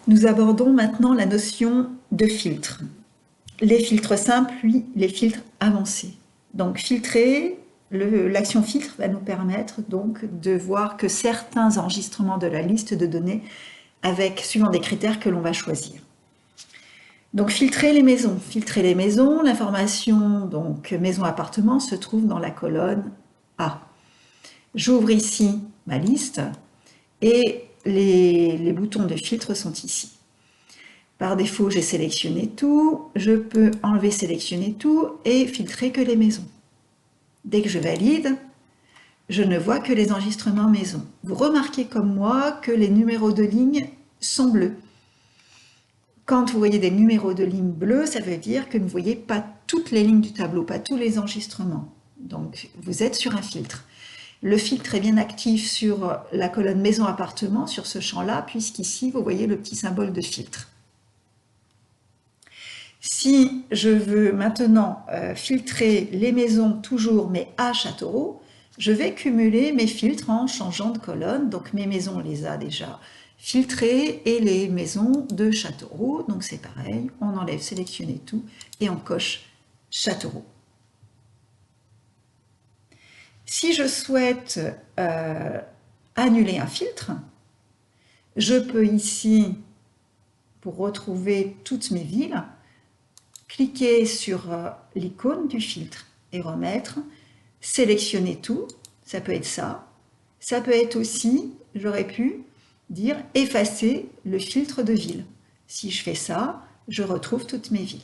Nous abordons maintenant la notion de filtre. Les filtres simples, puis les filtres avancés. Donc filtrer, l'action filtre va nous permettre donc de voir que certains enregistrements de la liste de données suivant des critères que l'on va choisir. Donc filtrer les maisons. Filtrer les maisons, l'information donc maison-appartement se trouve dans la colonne A. J'ouvre ici ma liste et les boutons de filtre sont ici. Par défaut, j'ai sélectionné tout, je peux enlever sélectionner tout et filtrer que les maisons. Dès que je valide, je ne vois que les enregistrements maison. Vous remarquez comme moi que les numéros de ligne sont bleus. Quand vous voyez des numéros de ligne bleus, ça veut dire que vous ne voyez pas toutes les lignes du tableau, pas tous les enregistrements. Donc vous êtes sur un filtre. Le filtre est bien actif sur la colonne maison-appartement, sur ce champ-là, puisqu'ici, vous voyez le petit symbole de filtre. Si je veux maintenant filtrer les maisons toujours, mais à Châteauroux, je vais cumuler mes filtres en changeant de colonne. Donc mes maisons, on les a déjà filtrées et les maisons de Châteauroux. Donc c'est pareil, on enlève sélectionner tout et on coche Châteauroux. Si je souhaite annuler un filtre, je peux ici, pour retrouver toutes mes villes, cliquer sur l'icône du filtre et remettre, sélectionner tout, ça peut être ça. Ça peut être aussi, j'aurais pu dire effacer le filtre de ville. Si je fais ça, je retrouve toutes mes villes.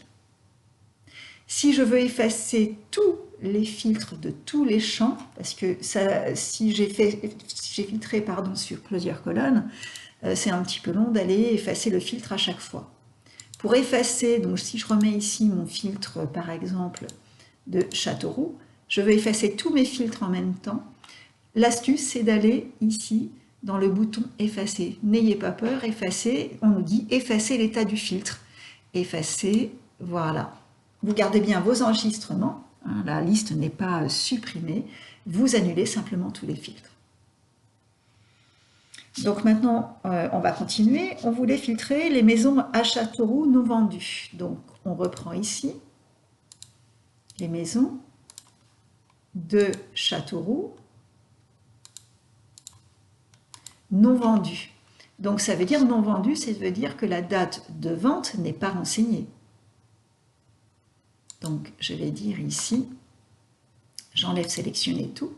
Si je veux effacer tous les filtres de tous les champs, parce que ça, si j'ai filtré sur plusieurs colonnes, c'est un petit peu long d'aller effacer le filtre à chaque fois. Pour effacer, donc si je remets ici mon filtre par exemple de Châteauroux, je vais effacer tous mes filtres en même temps. L'astuce, c'est d'aller ici dans le bouton effacer. N'ayez pas peur, effacer, on nous dit effacer l'état du filtre. Effacer, voilà. Vous gardez bien vos enregistrements, hein, la liste n'est pas supprimée, vous annulez simplement tous les filtres. Donc maintenant, on va continuer. On voulait filtrer les maisons à Châteauroux non vendues. Donc on reprend ici les maisons de Châteauroux non vendues. Donc ça veut dire non vendues, ça veut dire que la date de vente n'est pas renseignée. Donc je vais dire ici, j'enlève sélectionner tout.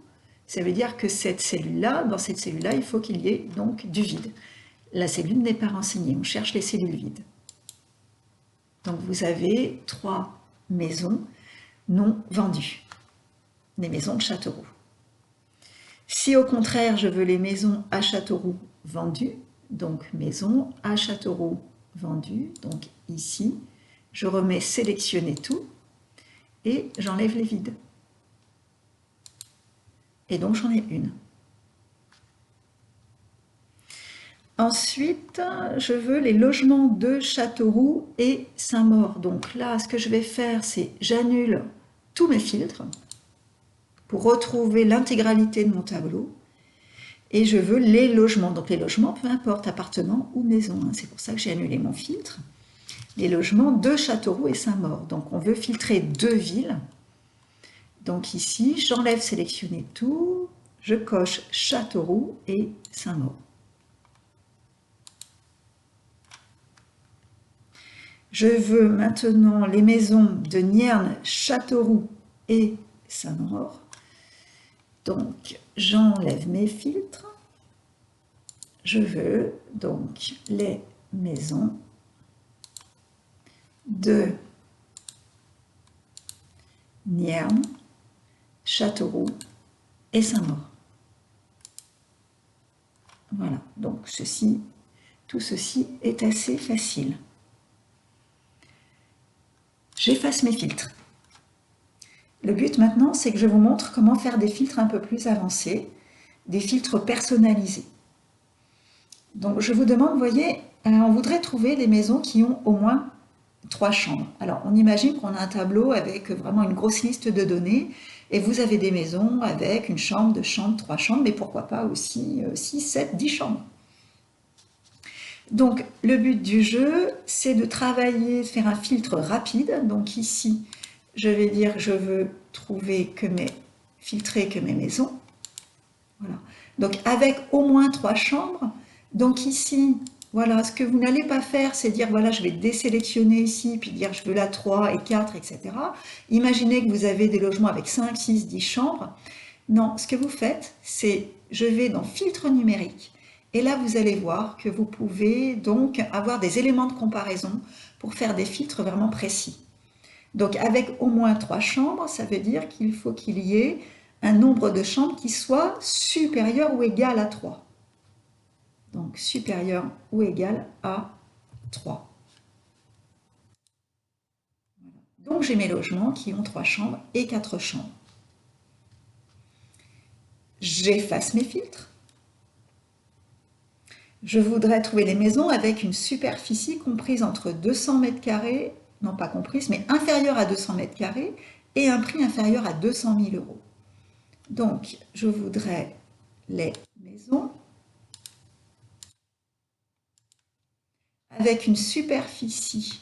Ça veut dire que cette cellule-là, dans cette cellule-là, il faut qu'il y ait donc du vide. La cellule n'est pas renseignée, on cherche les cellules vides. Donc vous avez 3 maisons non vendues, les maisons de Châteauroux. Si au contraire je veux les maisons à Châteauroux vendues, donc maison à Châteauroux vendues, donc ici, je remets sélectionner tout et j'enlève les vides. Et donc j'en ai une. Ensuite, je veux les logements de Châteauroux et Saint-Maur. Donc là, ce que je vais faire, c'est j'annule tous mes filtres pour retrouver l'intégralité de mon tableau. Et je veux les logements. Donc les logements, peu importe, appartement ou maison. C'est pour ça que j'ai annulé mon filtre. Les logements de Châteauroux et Saint-Maur. Donc on veut filtrer 2 villes. Donc ici, j'enlève sélectionner tout. Je coche Châteauroux et Saint-Maur. Je veux maintenant les maisons de Nierne, Châteauroux et Saint-Maur. Donc, j'enlève mes filtres. Je veux donc les maisons de Nierne, Châteauroux et Saint-Maur. Voilà, donc tout ceci est assez facile. J'efface mes filtres. Le but maintenant, c'est que je vous montre comment faire des filtres un peu plus avancés, des filtres personnalisés. Donc je vous demande, vous voyez, on voudrait trouver les maisons qui ont au moins 3 chambres. Alors on imagine qu'on a un tableau avec vraiment une grosse liste de données et vous avez des maisons avec une chambre, 2 chambres, 3 chambres, mais pourquoi pas aussi 6, 7, 10 chambres. Donc, le but du jeu, c'est de travailler, de faire un filtre rapide. Donc ici, je vais dire je veux filtrer que mes maisons. Voilà. Donc, avec au moins 3 chambres. Donc ici, voilà, ce que vous n'allez pas faire, c'est dire, voilà, je vais désélectionner ici, puis dire je veux la 3 et 4, etc. Imaginez que vous avez des logements avec 5, 6, 10 chambres. Non, ce que vous faites, c'est je vais dans filtre numérique et là vous allez voir que vous pouvez donc avoir des éléments de comparaison pour faire des filtres vraiment précis. Donc avec au moins 3 chambres, ça veut dire qu'il faut qu'il y ait un nombre de chambres qui soit supérieur ou égal à 3. Donc supérieur ou égal à 3. Donc j'ai mes logements qui ont 3 chambres et 4 chambres. J'efface mes filtres. Je voudrais trouver les maisons avec une superficie comprise entre 200 mètres carrés, non pas comprise, mais inférieure à 200 mètres carrés et un prix inférieur à 200 000 euros. Donc, je voudrais les maisons avec une superficie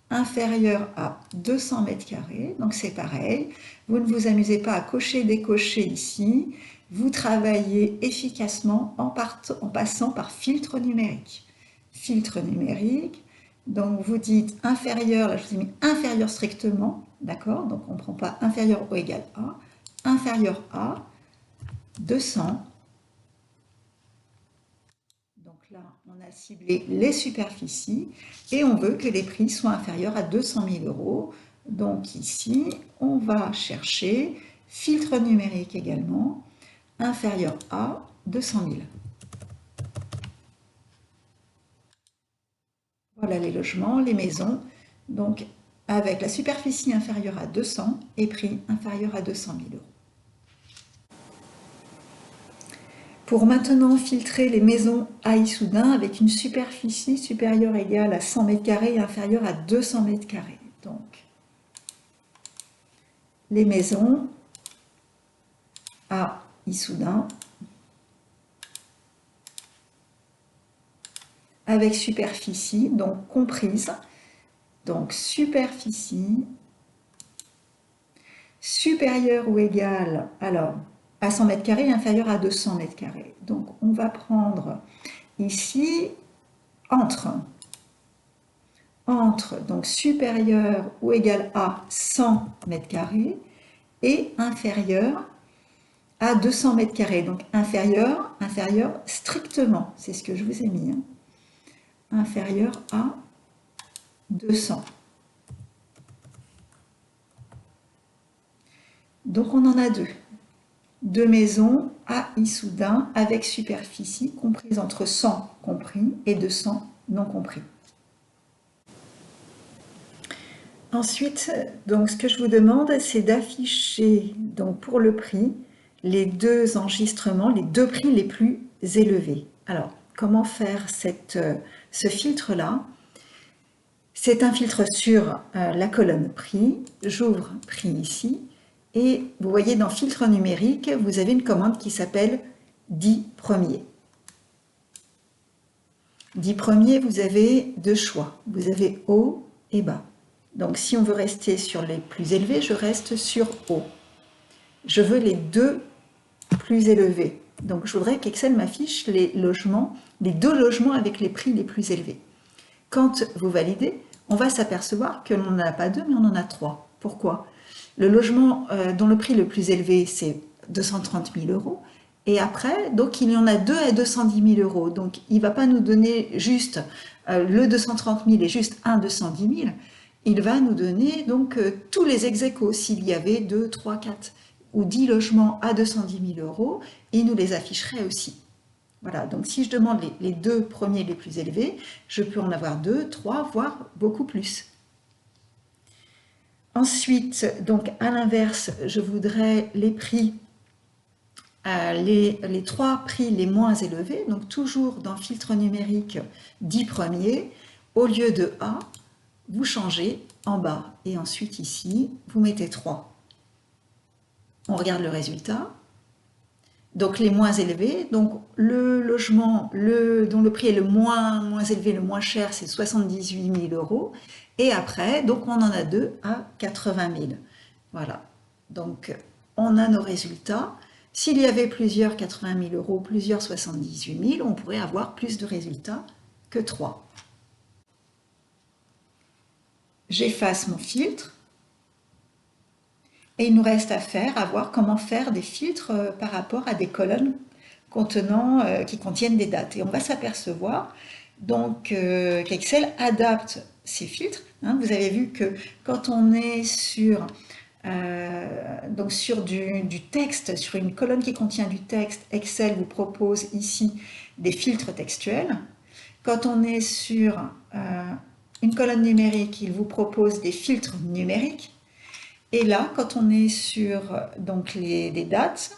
inférieure à 200 mètres carrés. Donc, c'est pareil. Vous ne vous amusez pas à cocher, décocher ici. Vous travaillez efficacement en passant par filtre numérique. Filtre numérique, donc vous dites inférieur, là je vous ai mis inférieur strictement, d'accord? Donc on ne prend pas inférieur ou égal à, inférieur à 200. Donc là, on a ciblé les superficies et on veut que les prix soient inférieurs à 200 000 euros. Donc ici, on va chercher filtre numérique également, inférieur à 200 000. Voilà les logements, les maisons, donc avec la superficie inférieure à 200 et prix inférieur à 200 000 euros. Pour maintenant filtrer les maisons à Issoudun avec une superficie supérieure ou égale à 100 mètres carrés et inférieure à 200 mètres carrés. Donc, les maisons à Issoudun avec superficie, donc comprise, donc superficie supérieure ou égale alors à 100 mètres carrés et inférieure à 200 mètres carrés. Donc on va prendre ici entre donc supérieur ou égal à 100 mètres carrés et inférieur à 200 mètres carrés. Donc inférieur strictement, c'est ce que je vous ai mis, hein. Inférieur à 200. Donc on en a deux maisons à Issoudun avec superficie comprise entre 100 compris et 200 non compris. Ensuite, donc, ce que je vous demande, c'est d'afficher donc pour le prix les deux enregistrements, les deux prix les plus élevés. Alors, comment faire ce filtre-là? C'est un filtre sur la colonne prix. J'ouvre prix ici. Et vous voyez dans filtre numérique, vous avez une commande qui s'appelle 10 premiers. 10 premiers, vous avez deux choix. Vous avez haut et bas. Donc si on veut rester sur les plus élevés, je reste sur haut. Je veux les deux plus élevés. Donc je voudrais qu'Excel m'affiche les deux logements avec les prix les plus élevés. Quand vous validez, on va s'apercevoir que l'on n'en a pas deux, mais on en a trois. Pourquoi? Le logement dont le prix le plus élevé, c'est 230 000 euros. Et après, donc il y en a deux à 210 000 euros. Donc il ne va pas nous donner juste le 230 000 et juste un 210 000. Il va nous donner donc tous les ex-aequo. S'il y avait 2, 3, 4 ou 10 logements à 210 000 euros, il nous les afficherait aussi. Voilà, donc si je demande les deux premiers les plus élevés, je peux en avoir 2, 3, voire beaucoup plus. Ensuite, donc à l'inverse, je voudrais les prix, les trois prix les moins élevés, donc toujours dans filtre numérique 10 premiers, au lieu de A, vous changez en bas et ensuite ici, vous mettez 3. On regarde le résultat. donc les moins élevés. Donc le logement dont le prix est le moins élevé, le moins cher, c'est 78 000 euros. Et après, donc on en a deux à 80 000. Voilà. Donc on a nos résultats. S'il y avait plusieurs 80 000 euros, plusieurs 78 000, on pourrait avoir plus de résultats que 3. J'efface mon filtre. Et il nous reste à voir comment faire des filtres par rapport à des colonnes qui contiennent des dates. Et on va s'apercevoir donc qu'Excel adapte ces filtres. Hein. Vous avez vu que quand on est sur du texte, sur une colonne qui contient du texte, Excel vous propose ici des filtres textuels. Quand on est sur une colonne numérique, il vous propose des filtres numériques. Et là, quand on est sur donc les dates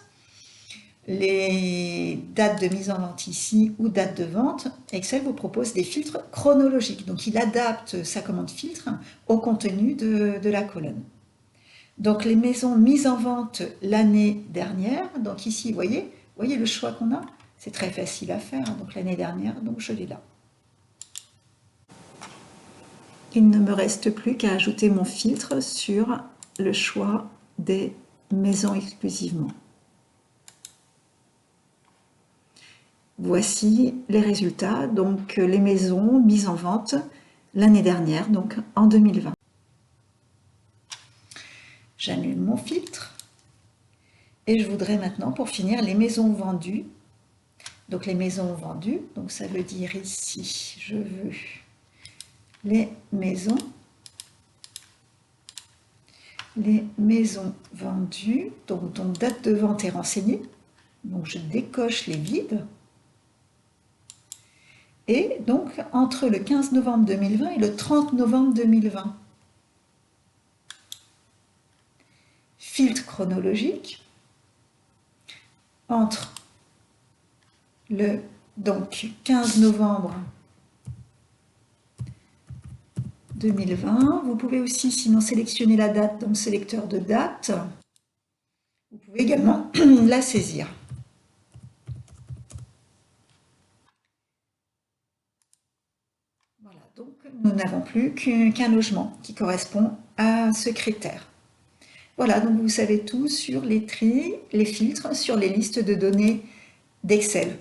de mise en vente ici ou dates de vente, Excel vous propose des filtres chronologiques. Donc il adapte sa commande filtre au contenu de la colonne. Donc les maisons mises en vente l'année dernière, donc ici, vous voyez le choix qu'on a? C'est très facile à faire, donc l'année dernière, donc je l'ai là. Il ne me reste plus qu'à ajouter mon filtre sur le choix des maisons exclusivement. Voici les résultats, donc les maisons mises en vente l'année dernière, donc en 2020. J'annule mon filtre et je voudrais maintenant, pour finir, les maisons vendues. Donc les maisons vendues, donc ça veut dire ici, je veux les maisons vendues, donc dont date de vente est renseignée. Donc je décoche les vides. Et donc entre le 15 novembre 2020 et le 30 novembre 2020. Filtre chronologique entre le 15 novembre 2020. Vous pouvez aussi, sinon, sélectionner la date dans le sélecteur de date. Vous pouvez également la saisir. Voilà, donc nous n'avons plus qu'un logement qui correspond à ce critère. Voilà, donc vous savez tout sur les tris, les filtres, sur les listes de données d'Excel.